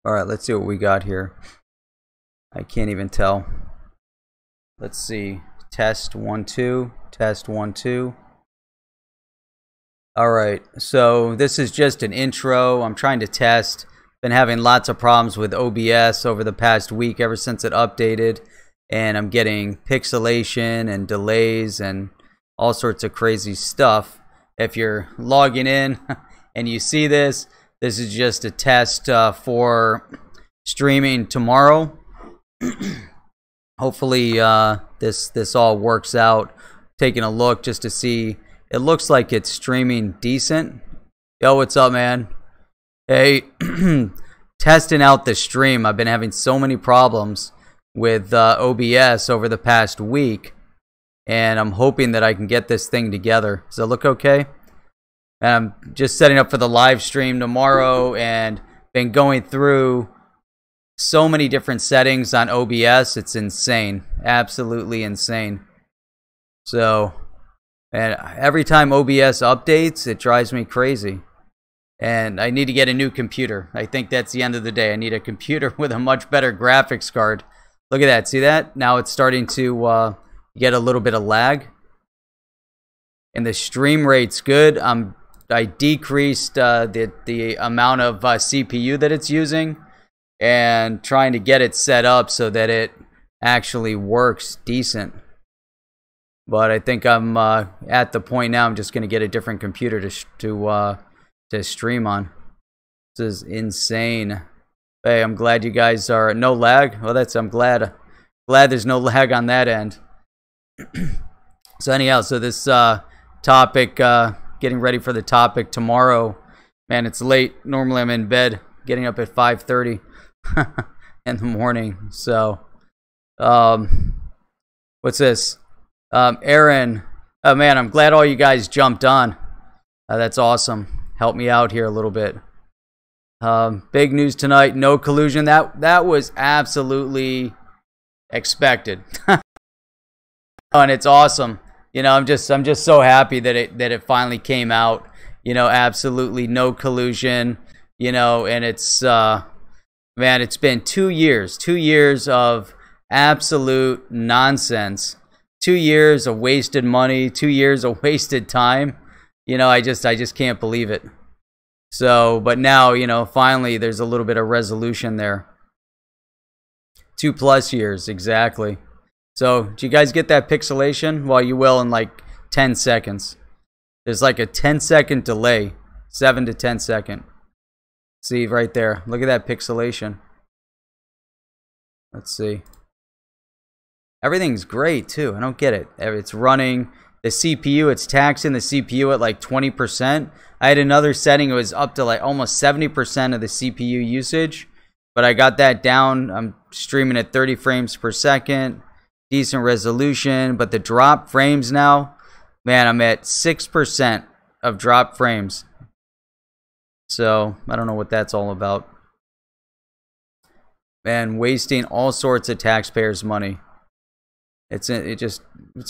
All right, let's see what we got here. I can't even tell. Let's see. Test 1 2, test 1 2. All right, so this is just an intro. I'm trying to test. Been having lots of problems with OBS over the past week ever since it updated, and I'm getting pixelation and delays and all sorts of crazy stuff. If you're logging in and you see this, this is just a test for streaming tomorrow. Hopefully this all works out. Taking a look just to see. It looks like it's streaming decent. Yo, what's up, man? Hey, testing out the stream. I've been having so many problems with OBS over the past week, and I'm hoping that I can get this thing together. Does it look okay? I'm just setting up for the live stream tomorrow, and been going through so many different settings on OBS. It's insane, absolutely insane. So, and every time OBS updates, it drives me crazy. And I need to get a new computer. I think that's the end of the day. I need a computer with a much better graphics card. Look at that. See that? Now it's starting to get a little bit of lag. And the stream rate's good. I decreased the amount of CPU that it's using, and trying to get it set up so that it actually works decent. But I think I'm at the point now. I'm just going to get a different computer to stream on. This is insane. Hey, I'm glad you guys are no lag. Well, I'm glad there's no lag on that end. So anyhow, so this topic, getting ready for the topic tomorrow. Man, it's late. Normally I'm in bed, getting up at 5:30 in the morning. So, what's this? Aaron, oh man, I'm glad all you guys jumped on. That's awesome. Help me out here a little bit. Big news tonight, no collusion. That was absolutely expected. And it's awesome. You know, I'm just so happy that it finally came out. You know, absolutely no collusion. You know, and it's man, it's been 2 years of absolute nonsense. 2 years of wasted money, 2 years of wasted time. You know, I just can't believe it. So, but now, you know, finally there's a little bit of resolution there. 2+ years, exactly. So, do you guys get that pixelation? Well, you will in like 10 seconds. There's like a 10-second delay. 7 to 10 second. See right there. Look at that pixelation. Let's see. Everything's great too. I don't get it. It's running the CPU. It's taxing the CPU at like 20%. I had another setting. It was up to like almost 70% of the CPU usage, but I got that down. I'm streaming at 30 frames per second. Decent resolution, but the drop frames now, man, I'm at 6% of drop frames. So I don't know what that's all about. Man, wasting all sorts of taxpayers' money. It's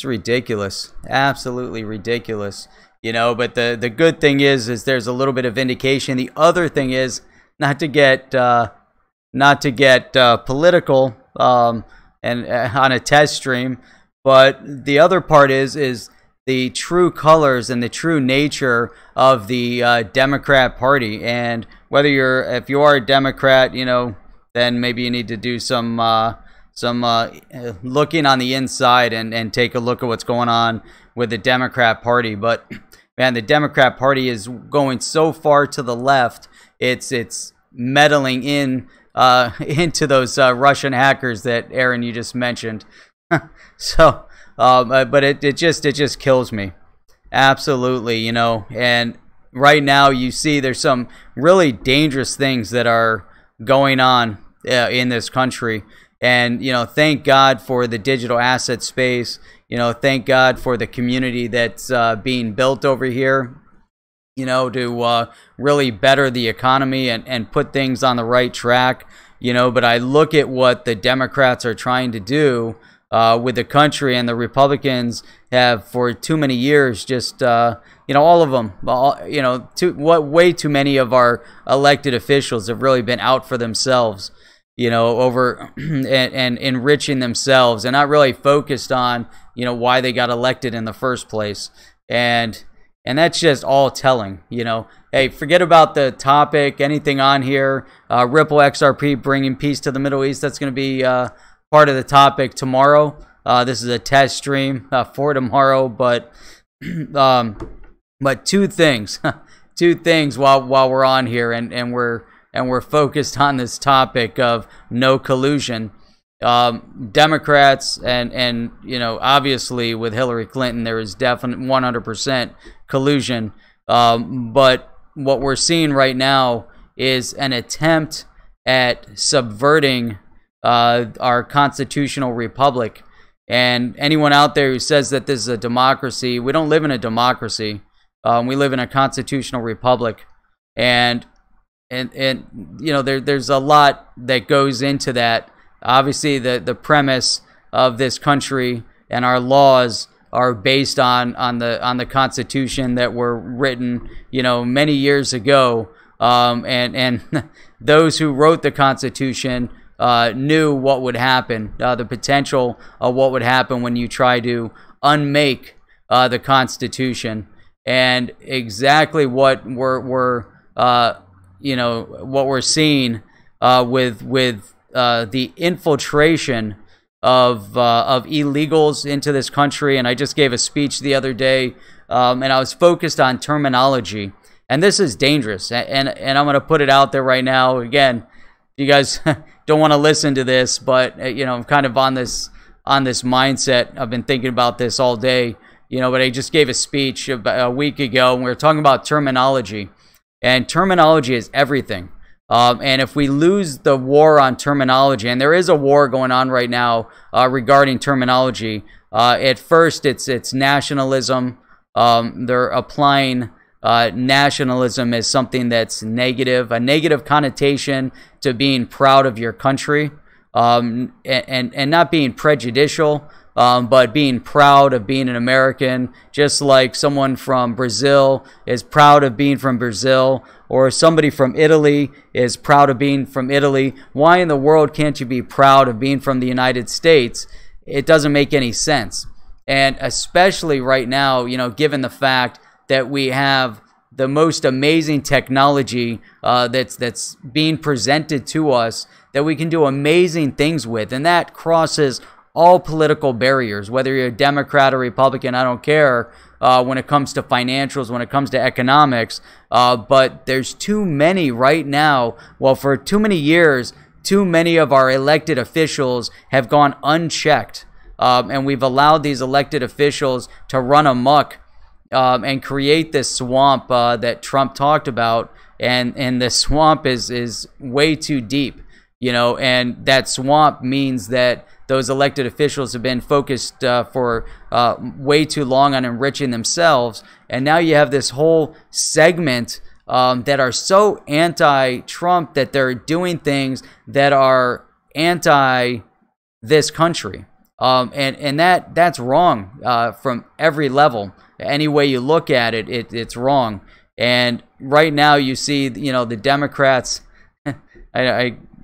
ridiculous, absolutely ridiculous. You know, but the good thing is there's a little bit of vindication. The other thing is not to get political and on a test stream, but the other part is the true colors and the true nature of the Democrat Party. And whether if you are a Democrat, you know, then maybe you need to do some looking on the inside and take a look at what's going on with the Democrat Party. But man, the Democrat Party is going so far to the left. It's meddling in into those Russian hackers that Aaron you just mentioned. So, but it just kills me, absolutely. You know, and right now you see there's some really dangerous things that are going on in this country. And, you know, thank God for the digital asset space. You know, thank God for the community that's being built over here, you know, to really better the economy and put things on the right track, you know. But I look at what the Democrats are trying to do with the country, and the Republicans have for too many years just all of them, way too many of our elected officials have really been out for themselves, over and enriching themselves, and not really focused on why they got elected in the first place. And that's just all telling. Hey, forget about the topic, anything on here. Ripple XRP bringing peace to the Middle East. That's going to be part of the topic tomorrow. This is a test stream for tomorrow, but two things, while we're on here, and we're focused on this topic of no collusion. Democrats and obviously with Hillary Clinton there is definite 100% collusion, but what we're seeing right now is an attempt at subverting our constitutional republic. And anyone out there who says that this is a democracy, we don't live in a democracy. We live in a constitutional republic, and there's a lot that goes into that. Obviously, the premise of this country and our laws are based on the Constitution that were written, many years ago. And those who wrote the Constitution knew what would happen, the potential of what would happen when you try to unmake the Constitution, and exactly what we're seeing with the infiltration of illegals into this country. And I just gave a speech the other day, and I was focused on terminology, and this is dangerous. And I'm going to put it out there right now. Again, you guys don't want to listen to this, but I'm kind of on this mindset. I've been thinking about this all day, but I just gave a speech about a week ago, and we were talking about terminology, and terminology is everything. And if we lose the war on terminology, and there is a war going on right now regarding terminology, at first it's nationalism. They're applying nationalism as something that's negative, a negative connotation to being proud of your country, and not being prejudicial, but being proud of being an American, just like someone from Brazil is proud of being from Brazil, or somebody from Italy is proud of being from Italy. Why in the world can't you be proud of being from the United States? It doesn't make any sense. And especially right now, given the fact that we have the most amazing technology that's being presented to us, that we can do amazing things with, and that crosses all political barriers, whether you're a Democrat or Republican, I don't care, when it comes to financials, when it comes to economics, but there's too many right now. Well, for too many years, too many of our elected officials have gone unchecked, and we've allowed these elected officials to run amok and create this swamp that Trump talked about, and the swamp is way too deep, and that swamp means that those elected officials have been focused for way too long on enriching themselves. And now you have this whole segment that are so anti-Trump that they're doing things that are anti this country. And that's wrong from every level. Any way you look at it, it's wrong. And right now you see, the Democrats,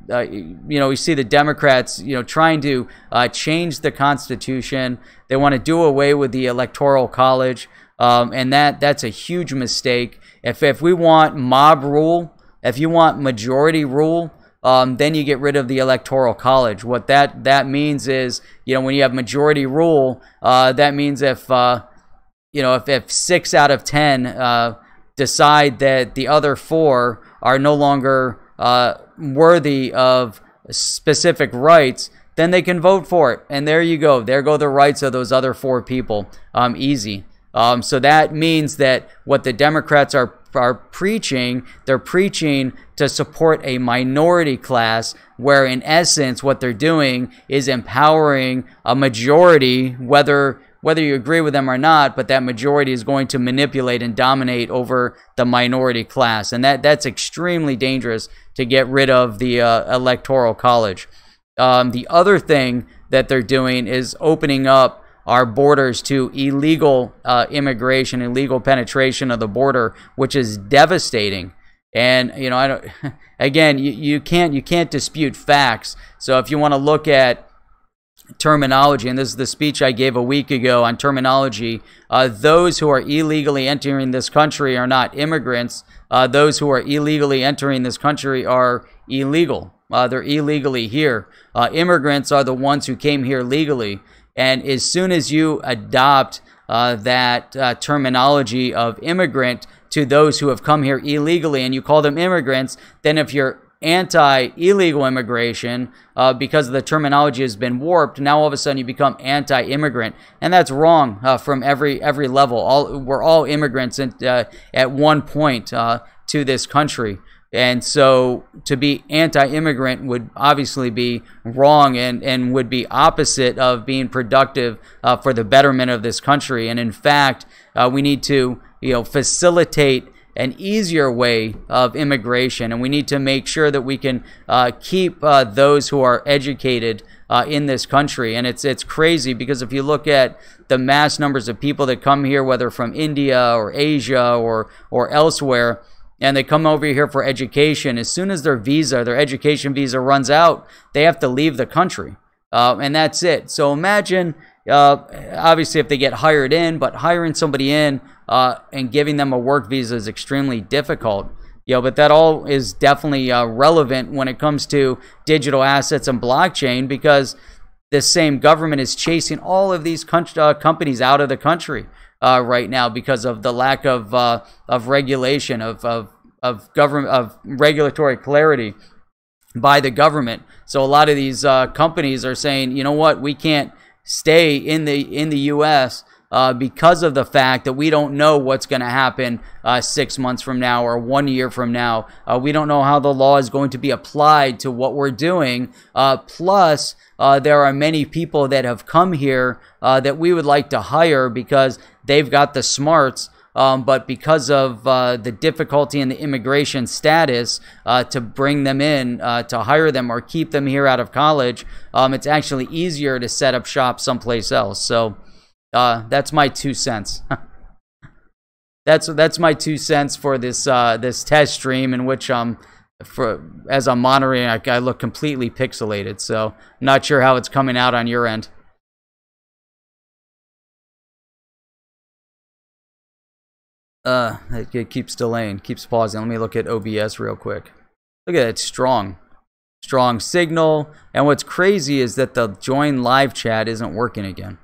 we see the Democrats, trying to change the Constitution. They want to do away with the Electoral College, and that's a huge mistake. If we want mob rule, if you want majority rule, then you get rid of the Electoral College. What that means is, when you have majority rule, that means if 6 out of 10 decide that the other 4 are no longer worthy of specific rights, then they can vote for it. And there you go. There go the rights of those other 4 people. Easy. So that means that what the Democrats are preaching, they're preaching to support a minority class, where in essence what they're doing is empowering a majority, whether you agree with them or not, but that majority is going to manipulate and dominate over the minority class. And that's extremely dangerous to get rid of the Electoral College. The other thing that they're doing is opening up our borders to illegal immigration, illegal penetration of the border, which is devastating. And you know, I don't. Again, you can't dispute facts. So if you want to look at terminology, and this is the speech I gave a week ago on terminology, those who are illegally entering this country are not immigrants. Those who are illegally entering this country are illegal. They're illegally here. Immigrants are the ones who came here legally. And as soon as you adopt that terminology of immigrant to those who have come here illegally and you call them immigrants, then if you're anti-illegal immigration, because the terminology has been warped, now all of a sudden you become anti-immigrant, and that's wrong from every level. We're all immigrants at one point to this country, and so to be anti-immigrant would obviously be wrong and would be opposite of being productive for the betterment of this country. And in fact, we need to facilitate an easier way of immigration, and we need to make sure that we can keep those who are educated in this country. And it's crazy, because if you look at the mass numbers of people that come here, whether from India or Asia or elsewhere, and they come over here for education, as soon as their education visa runs out, they have to leave the country, and that's it. So imagine, obviously, if they get hired in, but hiring somebody in and giving them a work visa is extremely difficult. But that all is definitely relevant when it comes to digital assets and blockchain, because the same government is chasing all of these companies out of the country right now because of the lack of regulation, of government, of regulatory clarity by the government. So a lot of these companies are saying, you know what, we can't stay in the U.S. Because of the fact that we don't know what's going to happen 6 months from now or 1 year from now. We don't know how the law is going to be applied to what we're doing. Plus, there are many people that have come here that we would like to hire because they've got the smarts. But because of the difficulty in the immigration status to bring them in, to hire them or keep them here out of college, it's actually easier to set up shop someplace else. So that's my 2 cents. That's my 2 cents for this this test stream, in which as I'm monitoring, I look completely pixelated. So I'm not sure how it's coming out on your end. It keeps delaying, keeps pausing. Let me look at OBS real quick. Look at it, strong signal. And what's crazy is that the join live chat isn't working again.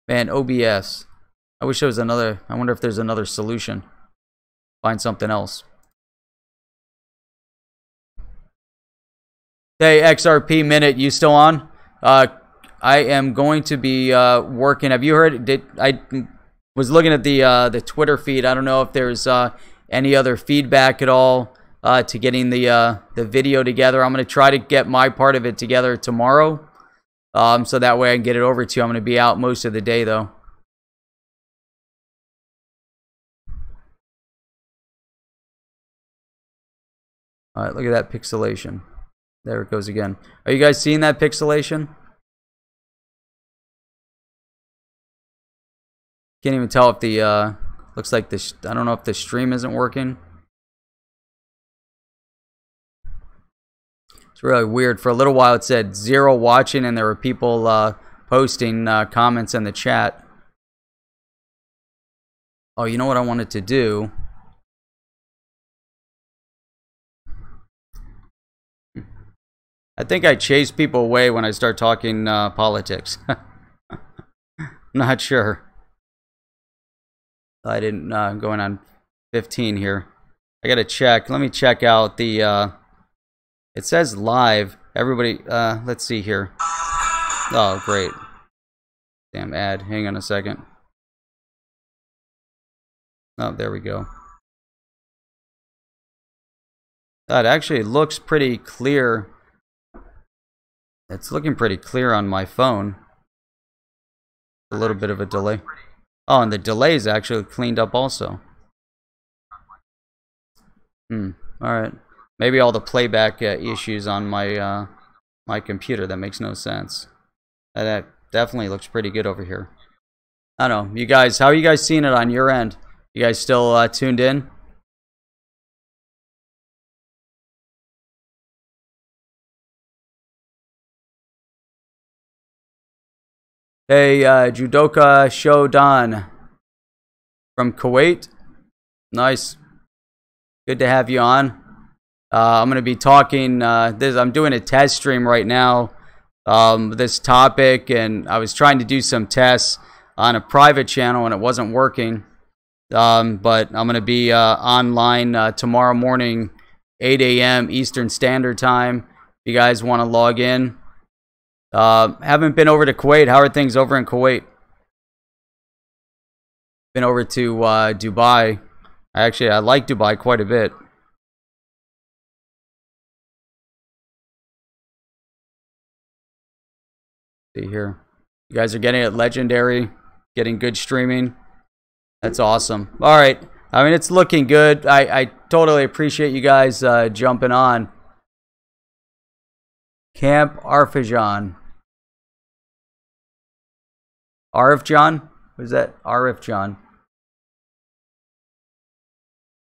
Man, OBS. I wish there was another. I wonder if there's another solution. Find something else. Hey, XRP Minute, you still on? I am going to be working. Have you heard? I was looking at the Twitter feed. I don't know if there's any other feedback at all to getting the video together. I'm going to try to get my part of it together tomorrow, so that way I can get it over to you. I'm going to be out most of the day, though. All right, look at that pixelation. There it goes again. Are you guys seeing that pixelation? Can't even tell if the looks like this. I don't know if the stream isn't working. It's really weird. For a little while it said 0 watching, and there were people posting comments in the chat. Oh, you know what I wanted to do? I think I chase people away when I start talking politics. Not sure. I didn't going on 15 here. I gotta check. Let me check out the it says live. Everybody let's see here. Oh, great. Damn ad. Hang on a second. Oh, there we go. That actually looks pretty clear. It's looking pretty clear on my phone. A little bit of a delay. Oh, and the delay is actually cleaned up also. Alright. Maybe all the playback issues on my my computer. That makes no sense. That definitely looks pretty good over here. I don't know. You guys, how are you guys seeing it on your end? You guys still tuned in? Hey, Judoka Shodan from Kuwait. Nice. Good to have you on. I'm going to be talking, I'm doing a test stream right now, this topic, and I was trying to do some tests on a private channel and it wasn't working. But I'm going to be online tomorrow morning, 8 a.m. Eastern Standard Time. If you guys want to log in. Haven't been over to Kuwait. How are things over in Kuwait? Been over to Dubai. Actually, I like Dubai quite a bit. See here. You guys are getting it legendary, getting good streaming. That's awesome. All right. I mean, it's looking good. I totally appreciate you guys jumping on. Camp Arfajan. Arifjan? What is that? Arifjan.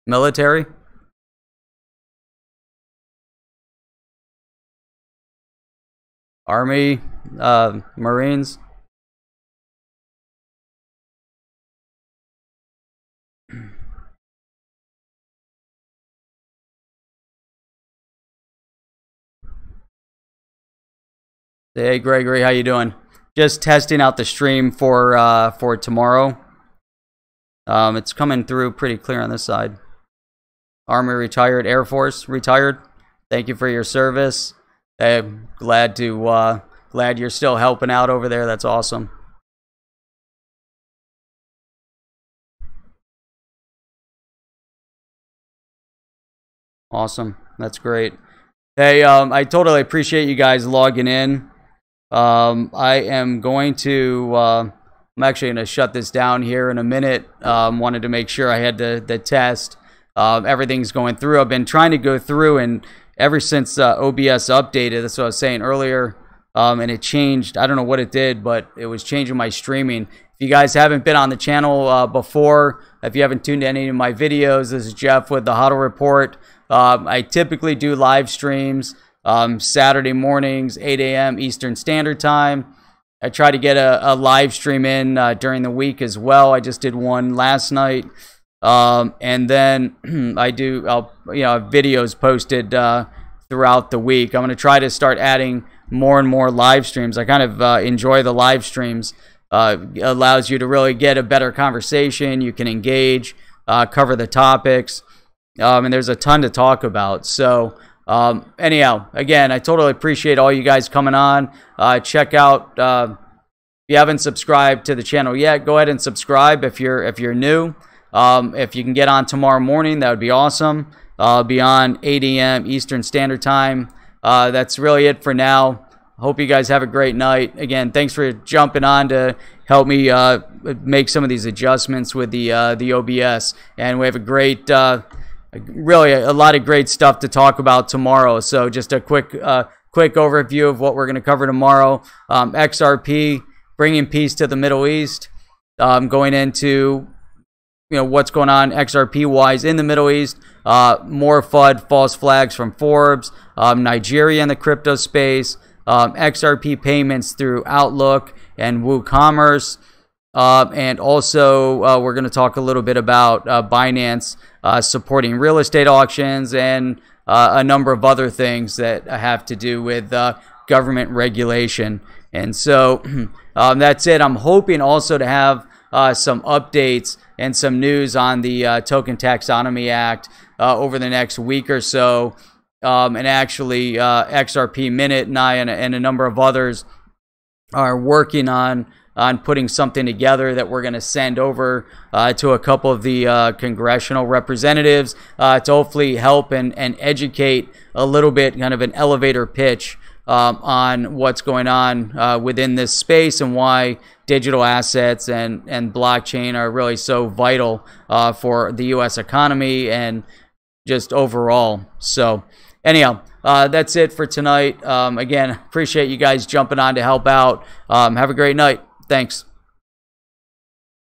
Military? Army? Marines? Hey Gregory, how you doing? Just testing out the stream for tomorrow. It's coming through pretty clear on this side. Army retired, Air Force retired. Thank you for your service. I'm glad you're still helping out over there. That's awesome. Awesome. That's great. Hey, I totally appreciate you guys logging in. I am going to, I'm actually going to shut this down here in a minute. Wanted to make sure I had the test. Everything's going through. I've been trying to go through, and ever since OBS updated, that's what I was saying earlier, and it changed. I don't know what it did, but it was changing my streaming. If you guys haven't been on the channel before, if you haven't tuned in any of my videos, this is Jeff with the HODL Report. I typically do live streams Saturday mornings, 8 a.m. Eastern Standard Time. I try to get a live stream in during the week as well. I just did one last night. And then I'll have videos posted throughout the week. I'm going to try to start adding more and more live streams. I kind of enjoy the live streams. It allows you to really get a better conversation. You can engage, cover the topics, and there's a ton to talk about. So anyhow, again, I totally appreciate all you guys coming on. Check out, if you haven't subscribed to the channel yet, go ahead and subscribe if you're new. If you can get on tomorrow morning, that would be awesome. I'll be on 8 a.m. Eastern Standard Time. That's really it for now. Hope you guys have a great night. Again, thanks for jumping on to help me make some of these adjustments with the OBS. And we have a great, really a lot of great stuff to talk about tomorrow. So just a quick overview of what we're going to cover tomorrow. XRP, bringing peace to the Middle East. Going into what's going on XRP wise in the Middle East. More FUD false flags from Forbes. Nigeria in the crypto space. XRP payments through Outlook and WooCommerce. And also we're going to talk a little bit about Binance supporting real estate auctions and a number of other things that have to do with government regulation. And so that's it. I'm hoping also to have some updates and some news on the Token Taxonomy Act over the next week or so. And actually, XRP Minute and I and a number of others are working on putting something together that we're going to send over to a couple of the congressional representatives to hopefully help and educate a little bit, kind of an elevator pitch on what's going on within this space and why digital assets and blockchain are really so vital for the U.S. economy and just overall. So anyhow, that's it for tonight. Again, appreciate you guys jumping on to help out. Have a great night. Thanks.